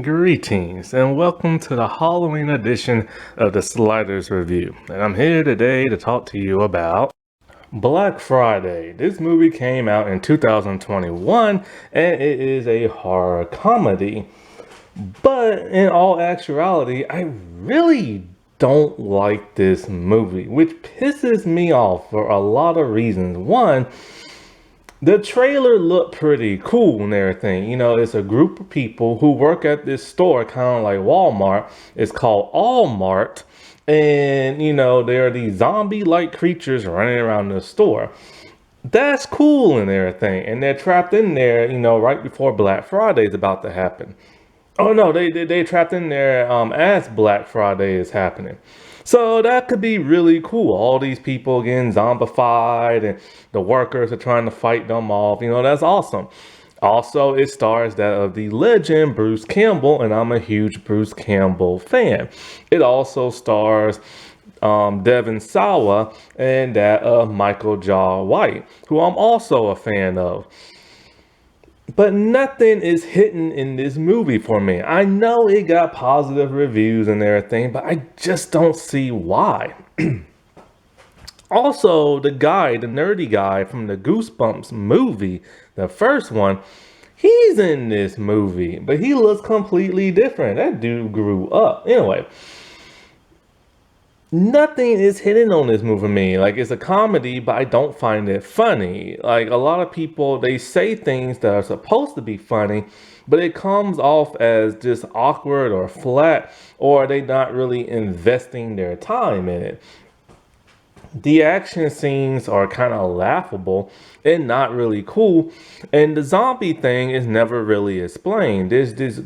Greetings and welcome to the Halloween edition of the Sliders Review. And I'm here today to talk to you about Black Friday. This movie came out in 2021 and it is a horror comedy. But in all actuality, I really don't like this movie, which pisses me off for a lot of reasons. One, the trailer looked pretty cool and everything. You know, it's a group of people who work at this store, kind of like Walmart. It's called All-Mart. And, you know, there are these zombie-like creatures running around the store. That's cool and everything. And they're trapped in there, you know, right before Black Friday is about to happen. Oh no, they trapped in there as Black Friday is happening. So that could be really cool. All these people getting zombified and the workers are trying to fight them off. You know, that's awesome. Also, it stars that of the legend Bruce Campbell, and I'm a huge Bruce Campbell fan. It also stars Devon Sawa and that of Michael Jai White, who I'm also a fan of. But nothing is hitting in this movie for me. I know it got positive reviews and everything, but I just don't see why. Also, the nerdy guy from the Goosebumps movie, the first one, he's in this movie, but he looks completely different. That dude grew up. Anyway, nothing is hitting on this movie for me. Like, it's a comedy, but I don't find it funny. Like, a lot of people, they say things that are supposed to be funny, but it comes off as just awkward or flat, or they not really investing their time in it. The action scenes are kind of laughable and not really cool, and the zombie thing is never really explained. There's this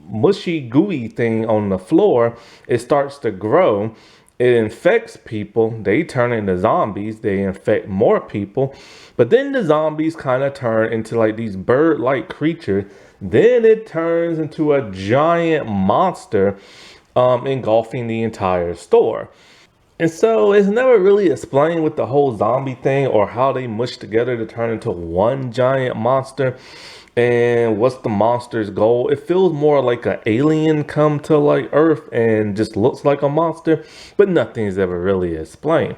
mushy gooey thing on the floor. It starts to grow. It infects people. They turn into zombies. They infect more people. But then the zombies kind of turn into like these bird-like creatures. Then it turns into a giant monster engulfing the entire store. And so it's never really explained with the whole zombie thing or how they mush together to turn into one giant monster. And what's the monster's goal? It feels more like an alien come to like Earth and just looks like a monster, but nothing's ever really explained.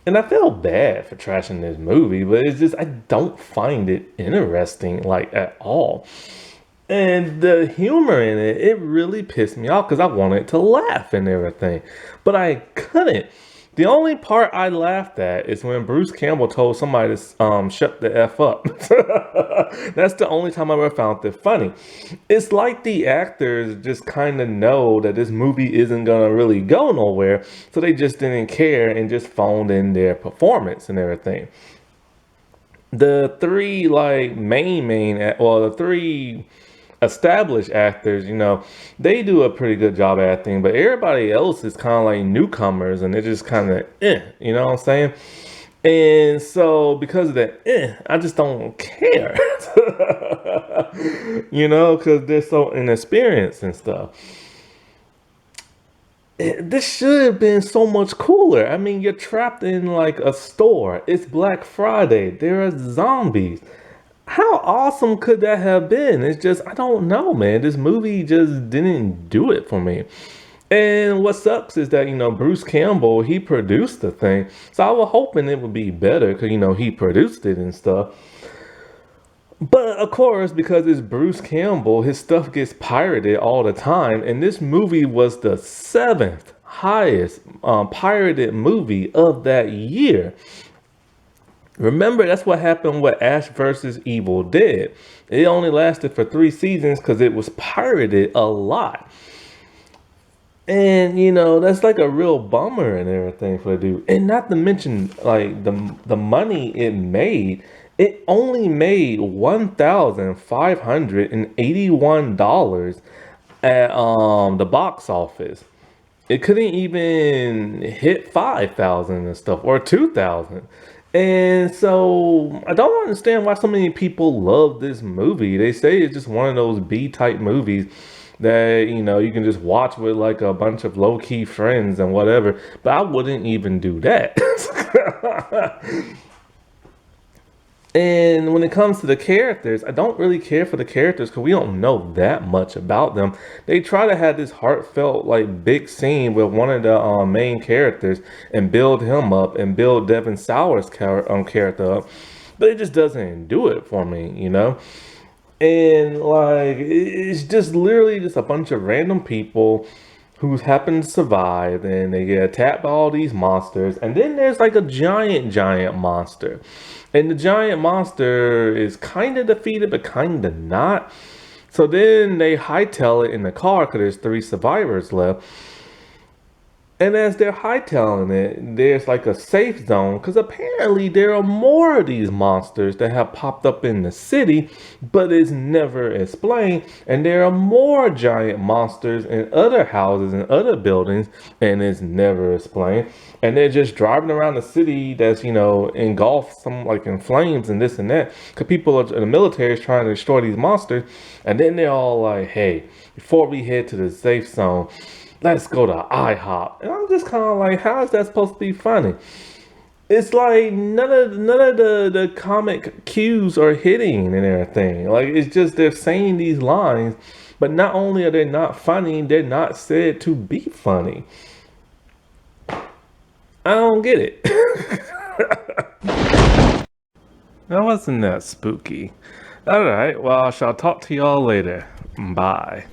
And I feel bad for trashing this movie, but it's just I don't find it interesting like at all. And the humor in it, it really pissed me off because I wanted to laugh and everything, but I couldn't. The only part I laughed at is when Bruce Campbell told somebody to shut the F up. That's the only time I ever found it funny. It's like the actors just kind of know that this movie isn't going to really go nowhere, so they just didn't care and just phoned in their performance and everything. The three the three established actors, you know, they do a pretty good job acting, but everybody else is kind of like newcomers and they're just kind of you know what I'm saying? And so because of that, I just don't care, you know, because they're so inexperienced and stuff. This should have been so much cooler. I mean, you're trapped in like a store. It's Black Friday. There are zombies. How awesome could that have been? It's just, I don't know, man. This movie just didn't do it for me. And what sucks is that, you know, Bruce Campbell, he produced the thing. So I was hoping it would be better because, you know, he produced it and stuff. But of course, because it's Bruce Campbell, his stuff gets pirated all the time. And this movie was the seventh highest pirated movie of that year. Remember, that's what happened with Ash versus Evil Dead. It only lasted for 3 seasons because it was pirated a lot. And, you know, that's like a real bummer and everything for the dude. And not to mention, like, the money it made. It only made $1,581 at the box office. It couldn't even hit 5,000 and stuff, or 2,000. And so I don't understand why so many people love this movie. They say it's just one of those B-type movies that, you know, you can just watch with like a bunch of low-key friends and whatever. But I wouldn't even do that. And when it comes to the characters, I don't really care for the characters because we don't know that much about them. They try to have this heartfelt, like, big scene with one of the main characters and build him up and build Devin Sauer's character up, but it just doesn't do it for me, you know? And like it's just literally just a bunch of random people who happen to survive and they get attacked by all these monsters. And then there's like a giant monster. And the giant monster is kind of defeated, but kind of not. So then they hightail it in the car because there's three survivors left. And as they're hightailing it, there's like a safe zone because apparently there are more of these monsters that have popped up in the city, but it's never explained. And there are more giant monsters in other houses and other buildings, and it's never explained. And they're just driving around the city that's, engulfed some like in flames and this and that because people in the military is trying to destroy these monsters. And then they're all like, hey, before we head to the safe zone, let's go to IHOP. And I'm just kind of like, how is that supposed to be funny? It's like none of the comic cues are hitting and everything. Like it's just they're saying these lines, but not only are they not funny, they're not said to be funny. I don't get it. That wasn't that spooky. All right, well, I shall talk to y'all later. Bye.